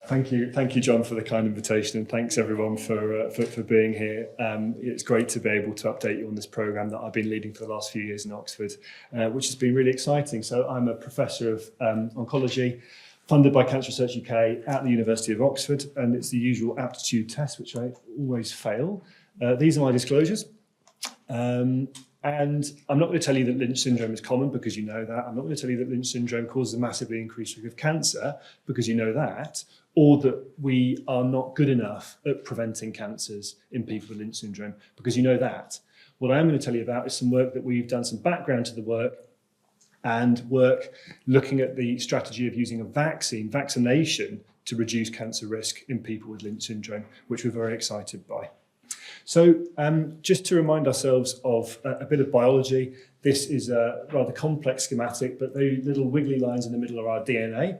Thank you, John, for the kind invitation, and thanks everyone for being here. It's great to be able to update you on this programme that I've been leading for the last few years in Oxford, which has been really exciting. So I'm a professor of oncology, funded by Cancer Research UK at the University of Oxford, and it's the usual aptitude test, which I always fail. These are my disclosures. And I'm not going to tell you that Lynch syndrome is common because you know that. I'm not going to tell you that Lynch syndrome causes a massively increased risk of cancer because you know that, or that we are not good enough at preventing cancers in people with Lynch syndrome because you know that. What I am going to tell you about is some work that we've done, some background to the work, and work looking at the strategy of using a vaccination to reduce cancer risk in people with Lynch syndrome, which we're very excited by. So just to remind ourselves of a bit of biology, this is a rather complex schematic, but the little wiggly lines in the middle are our DNA,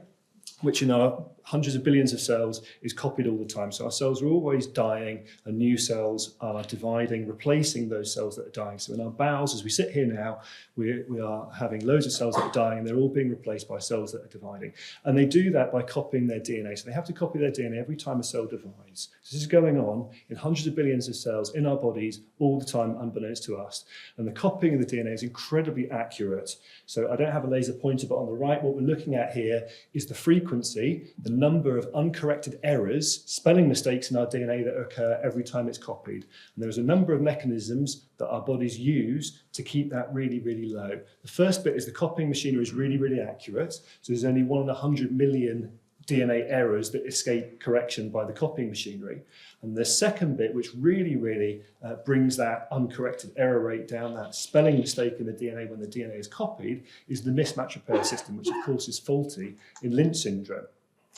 which in our hundreds of billions of cells is copied all the time. So our cells are always dying and new cells are dividing, replacing those cells that are dying. So in our bowels, as we sit here now, we are having loads of cells that are dying and they're all being replaced by cells that are dividing. And they do that by copying their DNA. So they have to copy their DNA every time a cell divides. So this is going on in hundreds of billions of cells in our bodies all the time, unbeknownst to us. And the copying of the DNA is incredibly accurate. So I don't have a laser pointer, but on the right, what we're looking at here is the frequency, the number of uncorrected errors, spelling mistakes in our DNA that occur every time it's copied. And there's a number of mechanisms that our bodies use to keep that really, really low. The first bit is the copying machinery is really, really accurate. So there's only 1 in 100 million DNA errors that escape correction by the copying machinery. And the second bit, which really, really brings that uncorrected error rate down, that spelling mistake in the DNA when the DNA is copied, is the mismatch repair system, which of course is faulty in Lynch syndrome.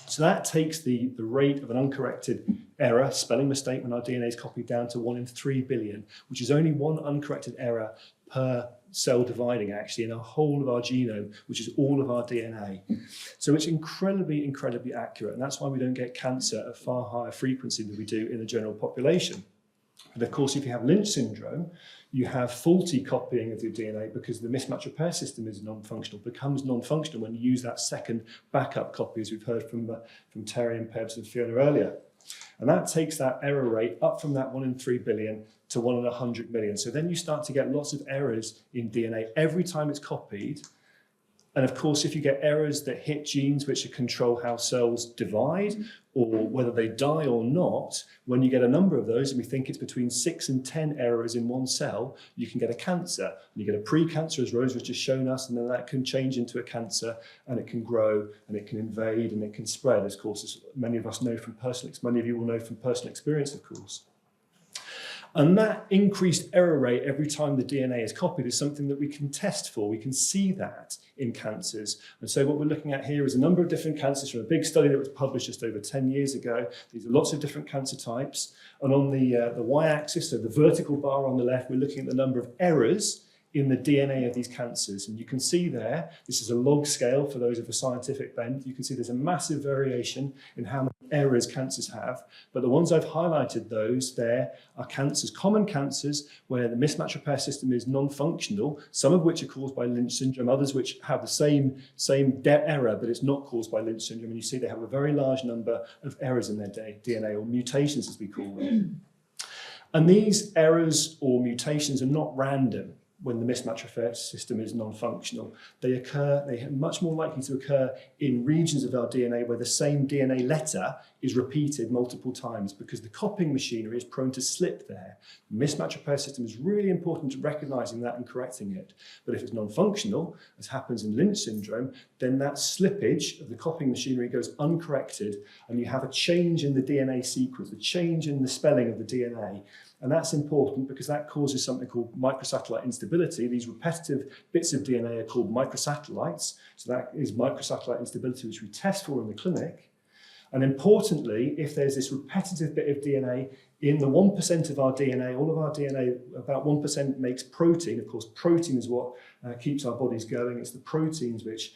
So that takes the rate of an uncorrected error, spelling mistake when our DNA is copied, down to 1 in 3 billion, which is only one uncorrected error per cell dividing actually in our whole of our genome, which is all of our DNA. So it's incredibly, incredibly accurate. And that's why we don't get cancer at a far higher frequency than we do in the general population. But of course, if you have Lynch syndrome, you have faulty copying of your DNA because the mismatch repair system is non-functional, becomes non-functional when you use that second backup copy, as we've heard from Terry and Pebs and Fiona earlier. And that takes that error rate up from that 1 in 3 billion to 1 in 100 million. So then you start to get lots of errors in DNA every time it's copied. And of course, if you get errors that hit genes which control how cells divide or whether they die or not, when you get a number of those, and we think it's between 6 and 10 errors in one cell, you can get a cancer. And you get a pre-cancer, as Rose was just shown us, and then that can change into a cancer, and it can grow, and it can invade, and it can spread, of course, as many of us know from many of you will know from personal experience, of course. And that increased error rate every time the DNA is copied is something that we can test for. We can see that in cancers. And so what we're looking at here is a number of different cancers from a big study that was published just over 10 years ago. These are lots of different cancer types. And on the y-axis, so the vertical bar on the left, we're looking at the number of errors in the DNA of these cancers. And you can see there, this is a log scale for those of a scientific bent. You can see there's a massive variation in how many errors cancers have. But the ones I've highlighted, those there are cancers, common cancers, where the mismatch repair system is non-functional, some of which are caused by Lynch syndrome, others which have the same error, but it's not caused by Lynch syndrome. And you see they have a very large number of errors in their DNA, or mutations as we call them. And these errors or mutations are not random. When the mismatch repair system is non-functional, they are much more likely to occur in regions of our DNA where the same DNA letter is repeated multiple times because the copying machinery is prone to slip there. The mismatch repair system is really important to recognizing that and correcting it. But if it's non-functional, as happens in Lynch syndrome, then that slippage of the copying machinery goes uncorrected and you have a change in the DNA sequence, a change in the spelling of the DNA. And that's important because that causes something called microsatellite instability. These repetitive bits of DNA are called microsatellites. So that is microsatellite instability, which we test for in the clinic. And importantly, if there's this repetitive bit of DNA in the 1% of our DNA, all of our DNA, about 1% makes protein. Of course, protein is what keeps our bodies going. It's the proteins which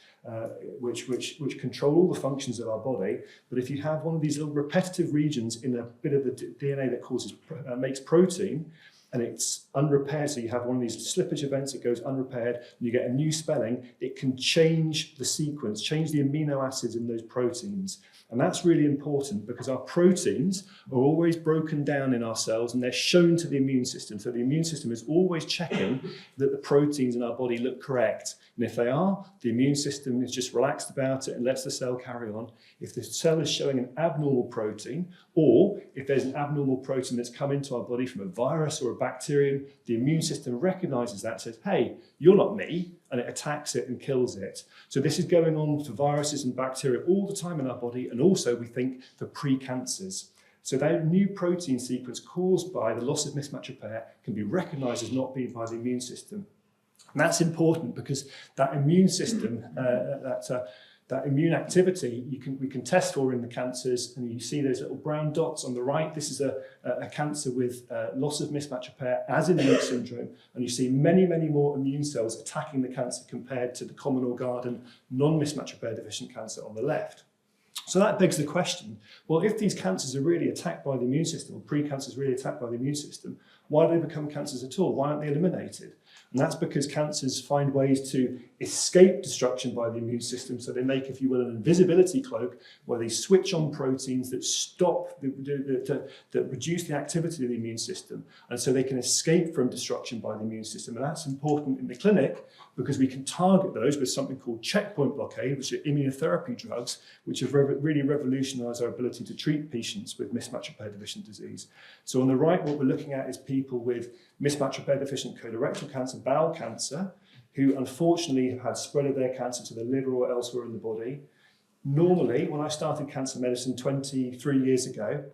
control all the functions of our body. But if you have one of these little repetitive regions in a bit of the DNA that makes protein, and it's unrepaired, so you have one of these slippage events, it goes unrepaired, and you get a new spelling, it can change the sequence, change the amino acids in those proteins. And that's really important because our proteins are always broken down in our cells and they're shown to the immune system. So the immune system is always checking that the proteins in our body look correct. And if they are, the immune system is just relaxed about it and lets the cell carry on. If the cell is showing an abnormal protein, or if there's an abnormal protein that's come into our body from a virus or a bacterium, the immune system recognizes that, says, hey, you're not me, and it attacks it and kills it. So this is going on for viruses and bacteria all the time in our body, and also we think for pre-cancers. So that new protein sequence caused by the loss of mismatch repair can be recognized as not being by the immune system. And that's important because that immune system, that immune activity, we can test for in the cancers, and you see those little brown dots on the right. This is a cancer with loss of mismatch repair, as in Lynch syndrome, and you see many, many more immune cells attacking the cancer compared to the common or garden non-mismatch repair deficient cancer on the left. So that begs the question, well, if these cancers are really attacked by the immune system, or pre-cancers really attacked by the immune system, why do they become cancers at all? Why aren't they eliminated? And that's because cancers find ways to escape destruction by the immune system. So they make, if you will, an invisibility cloak where they switch on proteins that stop, that reduce the activity of the immune system. And so they can escape from destruction by the immune system. And that's important in the clinic because we can target those with something called checkpoint blockade, which are immunotherapy drugs, which have really revolutionized our ability to treat patients with mismatch repair deficient disease. So on the right, what we're looking at is people with mismatch repair deficient colorectal cancer, bowel cancer, who unfortunately have had spread of their cancer to the liver or elsewhere in the body. Normally, when I started cancer medicine 23 years ago,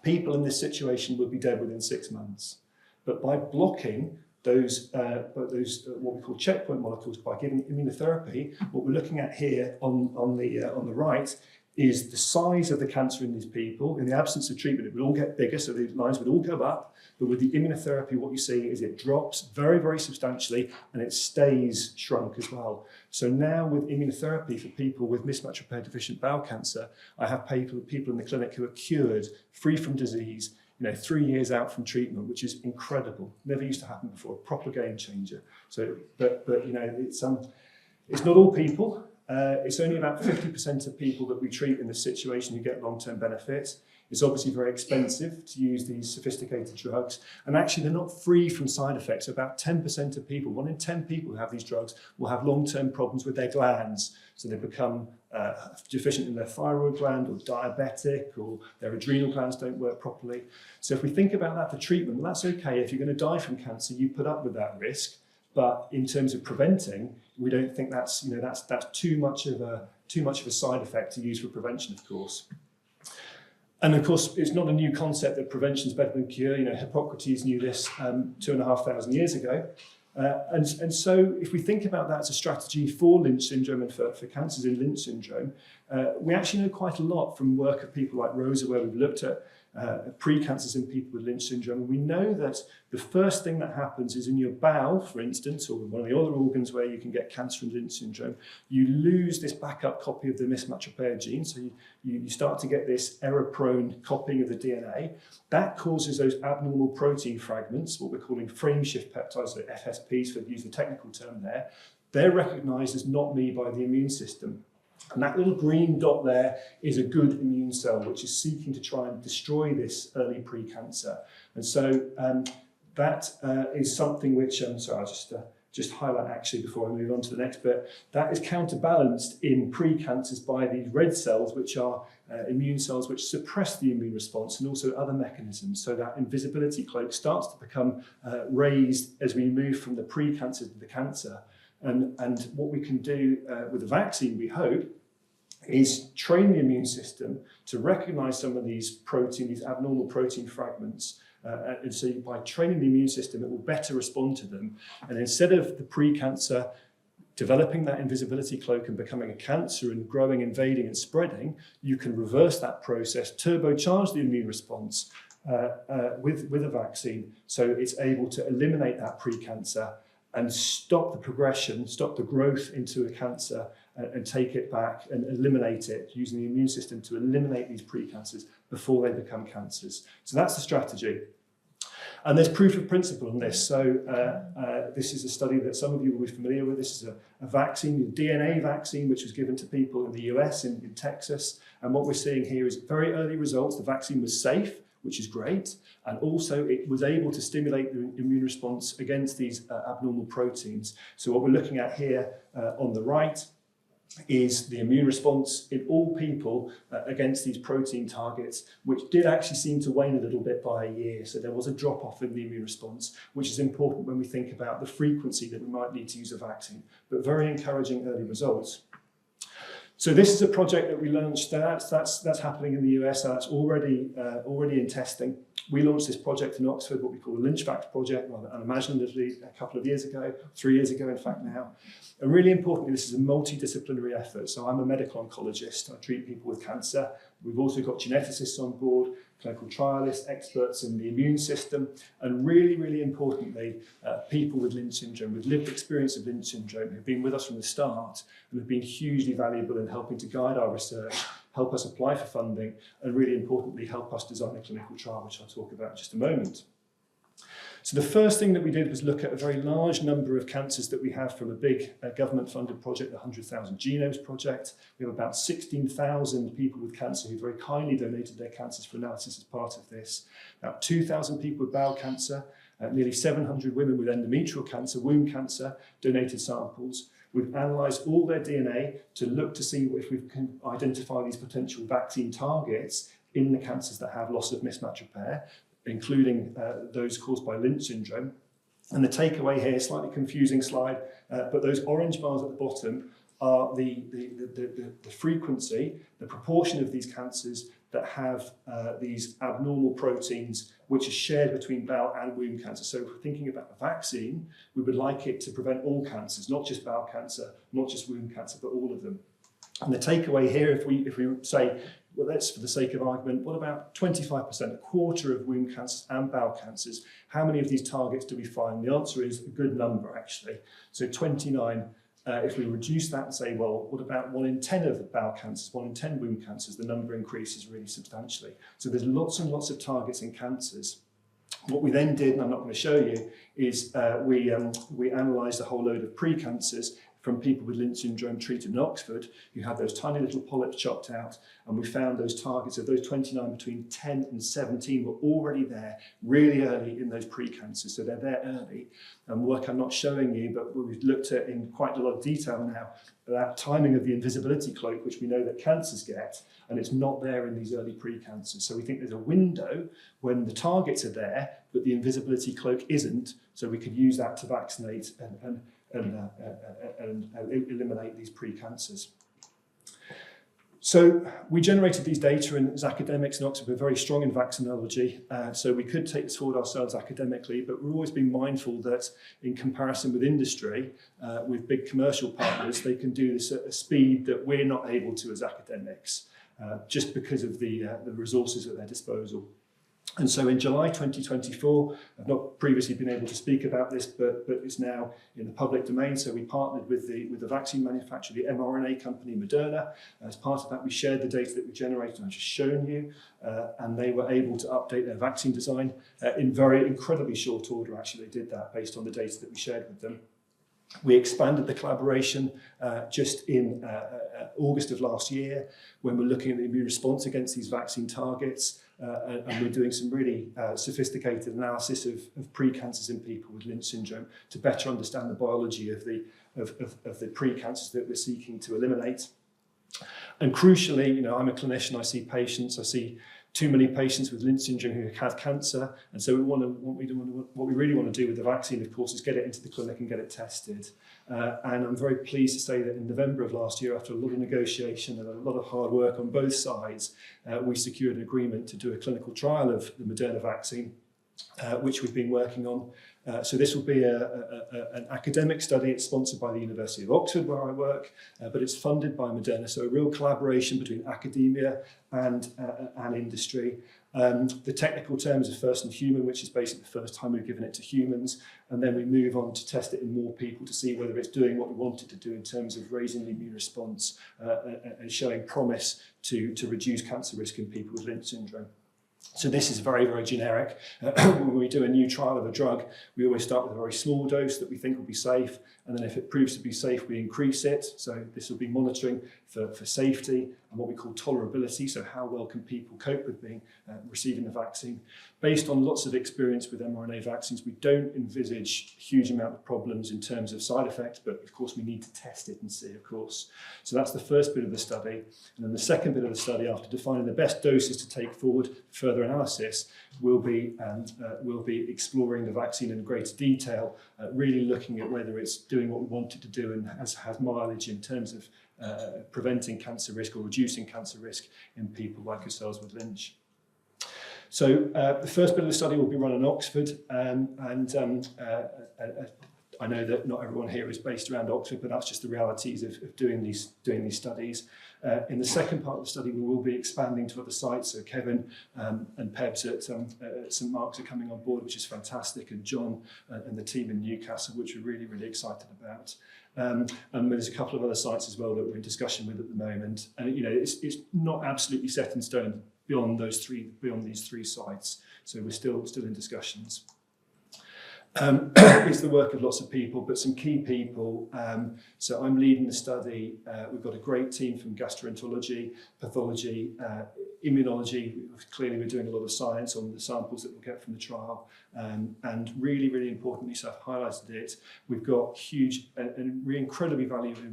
people in this situation would be dead within 6 months. But by blocking those what we call checkpoint molecules, by giving immunotherapy, what we're looking at here on the right is the size of the cancer in these people. In the absence of treatment, it would all get bigger, so the lines would all go up. But with the immunotherapy, what you see is it drops very, very substantially, and it stays shrunk as well. So now with immunotherapy for people with mismatch repair deficient bowel cancer, I have people in the clinic who are cured, free from disease, 3 years out from treatment, which is incredible. Never used to happen before. A proper game changer. So, but it's not all people. It's only about 50% of people that we treat in this situation who get long-term benefits. It's obviously very expensive to use these sophisticated drugs, and actually they're not free from side effects. About 10% of people, 1 in 10 people who have these drugs, will have long-term problems with their glands. So they become deficient in their thyroid gland, or diabetic, or their adrenal glands don't work properly. So if we think about that for treatment, well, that's okay. If you're going to die from cancer, you put up with that risk. But in terms of preventing, we don't think that's too much of a side effect to use for prevention, of course. And of course, it's not a new concept that prevention is better than cure. Hippocrates knew this 2,500 years ago. And so if we think about that as a strategy for Lynch syndrome and for cancers in Lynch syndrome, we actually know quite a lot from work of people like Rosa, where we've looked at pre-cancers in people with Lynch syndrome. And we know that the first thing that happens is in your bowel, for instance, or one of the other organs where you can get cancer in Lynch syndrome, you lose this backup copy of the mismatch repair gene. So you start to get this error-prone copying of the DNA. That causes those abnormal protein fragments, what we're calling frameshift peptides, so FSPs, for use the technical term there. They're recognized as not me by the immune system. And that little green dot there is a good immune cell, which is seeking to try and destroy this early pre-cancer. And so that is something which, sorry, I'll just highlight actually before I move on to the next bit. That is counterbalanced in pre-cancers by these red cells, which are immune cells which suppress the immune response, and also other mechanisms. So that invisibility cloak starts to become raised as we move from the pre-cancer to the cancer. And what we can do with the vaccine, we hope, is train the immune system to recognize some of these abnormal protein fragments. And so by training the immune system, it will better respond to them. And instead of the pre-cancer developing that invisibility cloak and becoming a cancer and growing, invading and spreading, you can reverse that process, turbocharge the immune response with a vaccine. So it's able to eliminate that pre-cancer and stop the progression, stop the growth into a cancer, and take it back and eliminate it, using the immune system to eliminate these pre-cancers before they become cancers. So that's the strategy. And there's proof of principle on this. So this is a study that some of you will be familiar with. This is a vaccine, a DNA vaccine, which was given to people in the US, in Texas. And what we're seeing here is very early results. The vaccine was safe, which is great. And also it was able to stimulate the immune response against these abnormal proteins. So what we're looking at here on the right is the immune response in all people against these protein targets, which did actually seem to wane a little bit by a year. So there was a drop off in the immune response, which is important when we think about the frequency that we might need to use a vaccine, but very encouraging early results. So this is a project that we launched. That's happening in the US. So that's already in testing. We launched this project in Oxford, what we call the LynchVax project, rather unimaginatively, a couple of years ago, 3 years ago, in fact, now. And really importantly, this is a multidisciplinary effort. So I'm a medical oncologist. I treat people with cancer. We've also got geneticists on board, clinical trialists, experts in the immune system, and really, really importantly, people with Lynch syndrome, with lived experience of Lynch syndrome, who've been with us from the start and have been hugely valuable in helping to guide our research, help us apply for funding, and really importantly, help us design a clinical trial, which I'll talk about in just a moment. So the first thing that we did was look at a very large number of cancers that we have from a big government-funded project, the 100,000 Genomes Project. We have about 16,000 people with cancer who very kindly donated their cancers for analysis as part of this. About 2,000 people with bowel cancer, nearly 700 women with endometrial cancer, womb cancer, donated samples. We've analysed all their DNA to look to see if we can identify these potential vaccine targets in the cancers that have loss of mismatch repair, including those caused by Lynch syndrome. And the takeaway here, slightly confusing slide, but those orange bars at the bottom are the frequency, the proportion of these cancers that have these abnormal proteins which are shared between bowel and womb cancer. So if we're thinking about a vaccine, we would like it to prevent all cancers, not just bowel cancer, not just womb cancer, but all of them. And the takeaway here, if we say, well, let's, for the sake of argument, what about 25%, a quarter of womb cancers and bowel cancers? How many of these targets do we find? The answer is a good number, actually. So 29, if we reduce that and say, well, what about 1 in 10 of bowel cancers, 1 in 10 womb cancers? The number increases really substantially. So there's lots and lots of targets in cancers. What we then did, and I'm not going to show you, is we analysed a whole load of pre-cancers from people with Lynch syndrome treated in Oxford who had those tiny little polyps chopped out, and we found those targets of those 29 between 10 and 17 were already there really early in those pre-cancers, so they're there early. And work I'm not showing you, but we've looked at in quite a lot of detail now, that timing of the invisibility cloak, which we know that cancers get, and it's not there in these early pre-cancers. So we think there's a window when the targets are there, but the invisibility cloak isn't, so we could use that to vaccinate and eliminate these pre-cancers. So we generated these data, and as academics in Oxford, we're very strong in vaccinology, so we could take this forward ourselves academically, but we've always been mindful that in comparison with industry, with big commercial partners, they can do this at a speed that we're not able to as academics, just because of the resources at their disposal. And so in July 2024, I've not previously been able to speak about this, but it's now in the public domain. So we partnered with the vaccine manufacturer, the mRNA company Moderna. As part of that, we shared the data that we generated, I've just shown you, and they were able to update their vaccine design in very incredibly short order. Actually, they did that based on the data that we shared with them. We expanded the collaboration just in August of last year when we're looking at the immune response against these vaccine targets, and we're doing some really sophisticated analysis of pre-cancers in people with Lynch syndrome to better understand the biology of the pre-cancers that we're seeking to eliminate. And crucially, you know, I'm a clinician, I see patients, I see too many patients with Lynch syndrome who have cancer, and so what we really want to do with the vaccine, of course, is get it into the clinic and get it tested. And I'm very pleased to say that in November of last year, after a lot of negotiation and a lot of hard work on both sides, we secured an agreement to do a clinical trial of the Moderna vaccine, which we've been working on. So this will be an academic study. It's sponsored by the University of Oxford, where I work, but it's funded by Moderna. So a real collaboration between academia and industry. The technical terms are first in human, which is basically the first time we've given it to humans. And then we move on to test it in more people to see whether it's doing what we want it to do in terms of raising the immune response and showing promise to reduce cancer risk in people with Lynch syndrome. So this is very, very generic. When we do a new trial of a drug, we always start with a very small dose that we think will be safe. And then if it proves to be safe, we increase it. So this will be monitoring for safety and what we call tolerability. So how well can people cope with receiving the vaccine? Based on lots of experience with mRNA vaccines, we don't envisage a huge amount of problems in terms of side effects, but of course we need to test it and see, of course. So that's the first bit of the study. And then the second bit of the study, after defining the best doses to take forward for further analysis, we'll be exploring the vaccine in greater detail, really looking at whether it's doing what we want it to do and has mileage in terms of preventing cancer risk or reducing cancer risk in people like yourselves with Lynch. So the first bit of the study will be run in Oxford, I know that not everyone here is based around Oxford, but that's just the realities of doing these studies. In the second part of the study, we will be expanding to other sites. So Kevin and Pebs at St Mark's are coming on board, which is fantastic, and John and the team in Newcastle, which we're really, really excited about. And there's a couple of other sites as well that we're in discussion with at the moment. And it's not absolutely set in stone beyond these three sites. So we're still in discussions. It's the work of lots of people, but some key people. So I'm leading the study. We've got a great team from gastroenterology, pathology, immunology. Clearly, we're doing a lot of science on the samples that we'll get from the trial. And really, really importantly, so I've highlighted it, we've got huge and incredibly valuable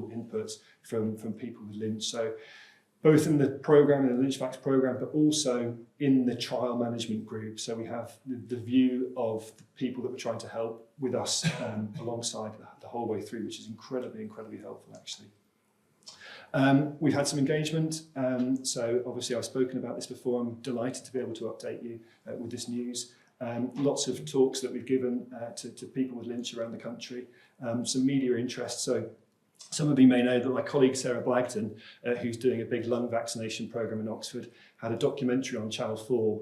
inputs from people with Lynch. So both in the program, in the LynchVax program, but also in the trial management group. So we have the view of the people that we're trying to help with us alongside the whole way through, which is incredibly, incredibly helpful, actually. We've had some engagement. So obviously I've spoken about this before. I'm delighted to be able to update you with this news. Lots of talks that we've given to people with Lynch around the country. Some media interest. So some of you may know that my colleague Sarah Blagden, who's doing a big lung vaccination programme in Oxford, had a documentary on Channel 4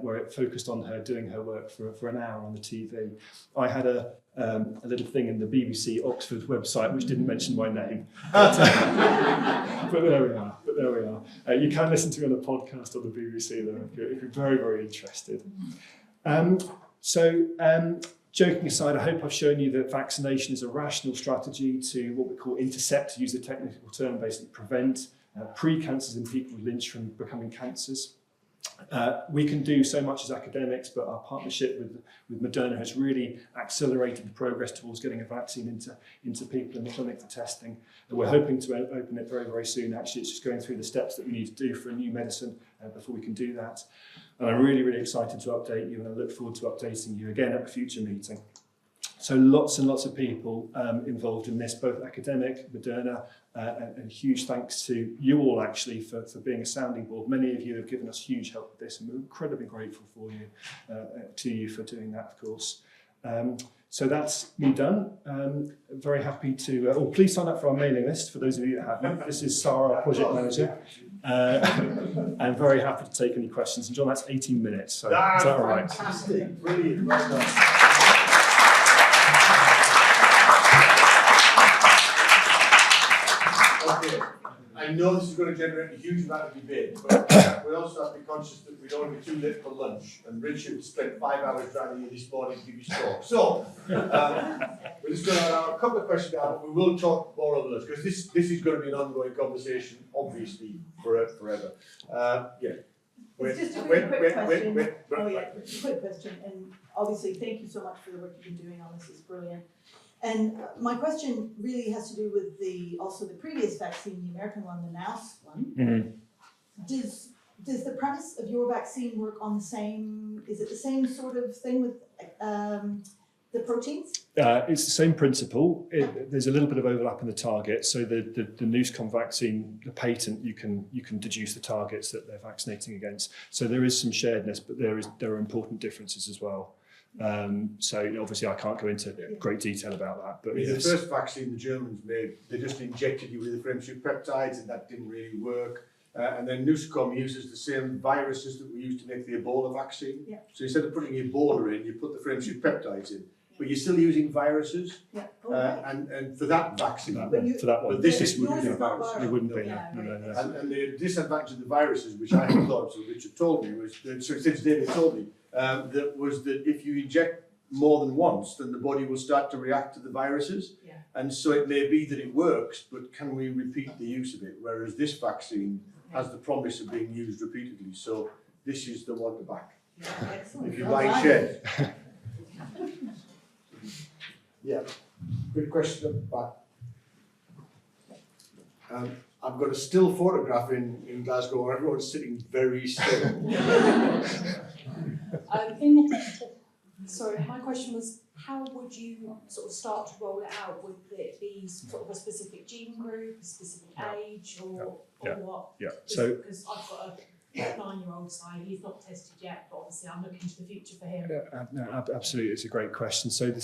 where it focused on her doing her work for an hour on the TV. I had a little thing in the BBC Oxford website which didn't mention my name. But there we are. You can listen to me on a podcast on the BBC though if you're very, very interested. Joking aside, I hope I've shown you that vaccination is a rational strategy to what we call intercept, to use the technical term, basically prevent pre-cancers in people with Lynch from becoming cancers. We can do so much as academics, but our partnership with Moderna has really accelerated the progress towards getting a vaccine into people in the clinic for testing. And we're hoping to open it very, very soon. Actually, it's just going through the steps that we need to do for a new medicine before we can do that. And I'm really, really excited to update you, and I look forward to updating you again at a future meeting. So lots and lots of people involved in this, both academic, Moderna, and huge thanks to you all actually for being a sounding board. Many of you have given us huge help with this, and we're incredibly grateful to you for doing that, of course. So that's me done. Very happy to, please sign up for our mailing list for those of you that haven't. This is Sarah, our project manager. I'm very happy to take any questions. And John, that's 18 minutes, so is that all right? Fantastic, brilliant, well done. Okay, I know this is going to generate a huge amount of debate, but we also have to be conscious that we don't want to be too late for lunch, and Richard spent 5 hours driving here this morning to give you talk. So, we're just going to have a couple of questions now, but we will talk more on lunch, because this is going to be an ongoing conversation, obviously, forever. It's just a really quick question. Quick question, and obviously thank you so much for the work you've been doing on this. It's brilliant. And my question really has to do with the previous vaccine, the American one, the NAS one. Mm-hmm. Does the premise of your vaccine work on the same? Is it the same sort of thing with the proteins? It's the same principle. There's a little bit of overlap in the target. So the NewsCom vaccine, the patent, you can deduce the targets that they're vaccinating against. So there is some sharedness, but there are important differences as well. So obviously I can't go into great detail about that. But yes. The first vaccine the Germans made, they just injected you with the friendship peptides, and that didn't really work. And then NewsCom uses the same viruses that we used to make the Ebola vaccine. Yeah. So instead of putting Ebola in, you put the friendship peptides in. but you're still using viruses, Yeah. Oh, right. and for that vaccine. For that one. But this Yours is is wouldn't be not virus. viral. It wouldn't be, Yeah, no, no, no. And the disadvantage of the viruses, which I hadn't thought, so Richard told me, was that, so since David told me, that if you inject more than once, then the body will start to react to the viruses. Yeah. And so it may be that it works, but can we repeat the use of it? Whereas this vaccine has the promise of being used repeatedly. So this is the one to back. Yeah, excellent. If you Well mind done. shares. Yeah, good question at the back. I've got a still photograph in Glasgow where everyone's sitting very still. Sorry, my question was, how would you sort of start to roll it out? Would it be sort of a specific gene group, a specific age, or what? Yeah. So Because I've got a 9-year-old, so he's not tested yet, but obviously I'm looking to the future for him. no, absolutely, it's a great question. So the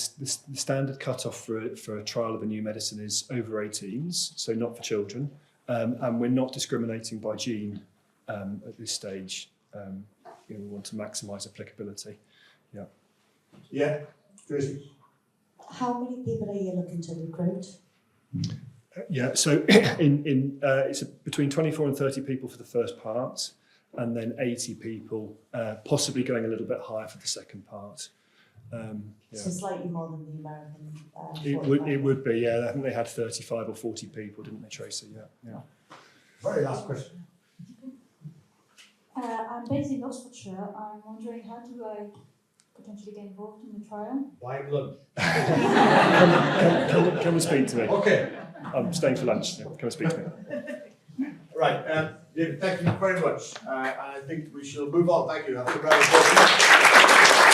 standard cut-off for a trial of a new medicine is over 18s, so not for children, and we're not discriminating by gene at this stage. We want to maximise applicability. Yeah. Yeah, Tracy. How many people are you looking to recruit? Yeah, so it's between 24 and 30 people for the first part, and then 80 people, possibly going a little bit higher for the second part. So slightly more than the American. It would be, yeah. I think they had 35 or 40 people, didn't they, Tracy? Yeah. Very last question. I'm based in Oxfordshire. I'm wondering, how do I potentially get involved in the trial? Buy blood. Come and speak to me. Okay. I'm staying for lunch. So come and speak to me. Right, David, thank you very much. And I think we shall move on. Thank you. That's a round of applause.